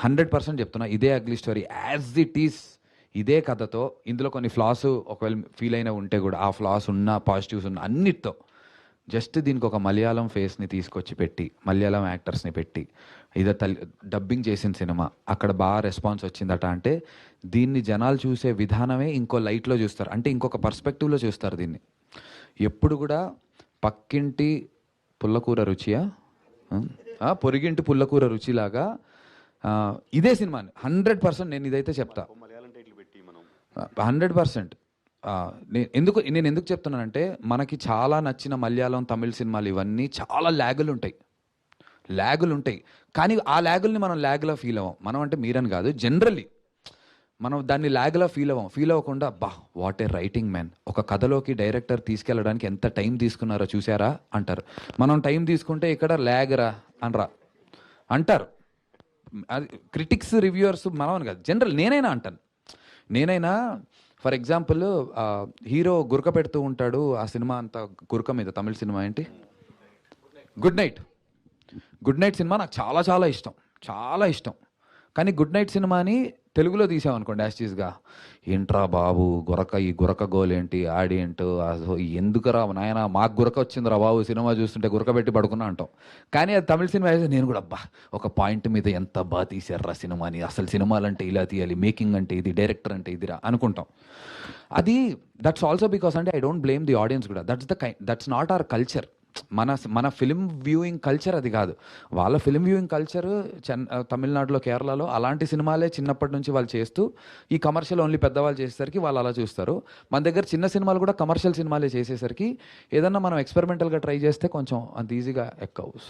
100% చెప్తున్నా, ఇదే ugly story as it is, ఇదే కథతో ఇందులో కొన్ని ఫ్లాస్ ఒకవేళ ఫీల్ అయినా ఉంటే కూడా ఆ ఫ్లాస్ ఉన్న పాజిటివ్స్ ఉన్న అన్నిటితో జస్ట్ దీనికి ఒక మలయాళం ఫేస్ని తీసుకొచ్చి పెట్టి మలయాళం యాక్టర్స్ని పెట్టి ఇదో డబ్బింగ్ చేసిన సినిమా అక్కడ బాగా రెస్పాన్స్ వచ్చిందట అంటే దీన్ని జనాలు చూసే విధానమే ఇంకో లైట్లో చూస్తారు, అంటే ఇంకొక పర్స్పెక్టివ్లో చూస్తారు దీన్ని. ఎప్పుడు కూడా పక్కింటి పుల్లకూర రుచియా పొరిగింటి పుల్లకూర రుచిలాగా ఇదే సినిమాని 100% నేను ఇదైతే చెప్తా, 100%. నేను ఎందుకు చెప్తున్నానంటే మనకి చాలా నచ్చిన మలయాళం తమిళ సినిమాలు ఇవన్నీ చాలా ల్యాగులు ఉంటాయి, కానీ ఆ ల్యాగుల్ని మనం ల్యాగ్లా ఫీల్ అవ్వం. మనం అంటే మీరని కాదు, జనరల్లీ మనం దాన్ని ల్యాగ్లా ఫీల్ అవ్వకుండా బా వాట్ ఏ రైటింగ్ మ్యాన్, ఒక కథలోకి డైరెక్టర్ తీసుకెళ్ళడానికి ఎంత టైం తీసుకున్నారో చూసారా అంటారు. మనం టైం తీసుకుంటే ఇక్కడ ల్యాగరా అనరా అంటారు. అది క్రిటిక్స్ రివ్యూవర్స్ మనం అని కాదు, జనరల్ నేనైనా ఫర్ ఎగ్జాంపుల్ హీరో గురక పెడుతూ ఉంటాడు, ఆ సినిమా అంతా గురక మీద, తమిళ సినిమా ఏంటి, గుడ్ నైట్ సినిమా నాకు చాలా చాలా ఇష్టం. కానీ గుడ్ నైట్ సినిమాని తెలుగులో తీసామనుకోండి యాస్టీస్గా, ఏంట్రా బాబు ఈ గురక గోలేంటి ఆడేంటో ఎందుకురా నాయన మాకు గురక వచ్చిందిరా బాబు సినిమా చూస్తుంటే గురక పెట్టి పడుకున్నా అంటాం. కానీ అది తమిళ సినిమా అయితే నేను కూడా అబ్బా ఒక పాయింట్ మీద ఎంత బాగా తీశారా సినిమాని, అసలు సినిమాలంటే ఇలా తీయాలి, మేకింగ్ అంటే ఇది, డైరెక్టర్ అంటే ఇదిరా అనుకుంటాం. అది దట్స్ ఆల్సో బికాస్ అంటే I don't blame the audience కూడా, దట్స్ నాట్ అవర్ కల్చర్. మన ఫిలిం వ్యూయింగ్ కల్చర్ అది కాదు. వాళ్ళ ఫిలిం వ్యూయింగ్ కల్చర్ తమిళనాడులో, కేరళలో అలాంటి సినిమాలే చిన్నప్పటి నుంచి వాళ్ళు చేస్తూ ఈ కమర్షియల్ ఓన్లీ పెద్దవాళ్ళు చేసేసరికి వాళ్ళు అలా చూస్తారు. మన దగ్గర చిన్న సినిమాలు కూడా కమర్షియల్ సినిమాలే చేసేసరికి ఏదన్నా మనం ఎక్స్పెరిమెంటల్గా ట్రై చేస్తే కొంచెం అంత ఈజీగా ఎక్కవు.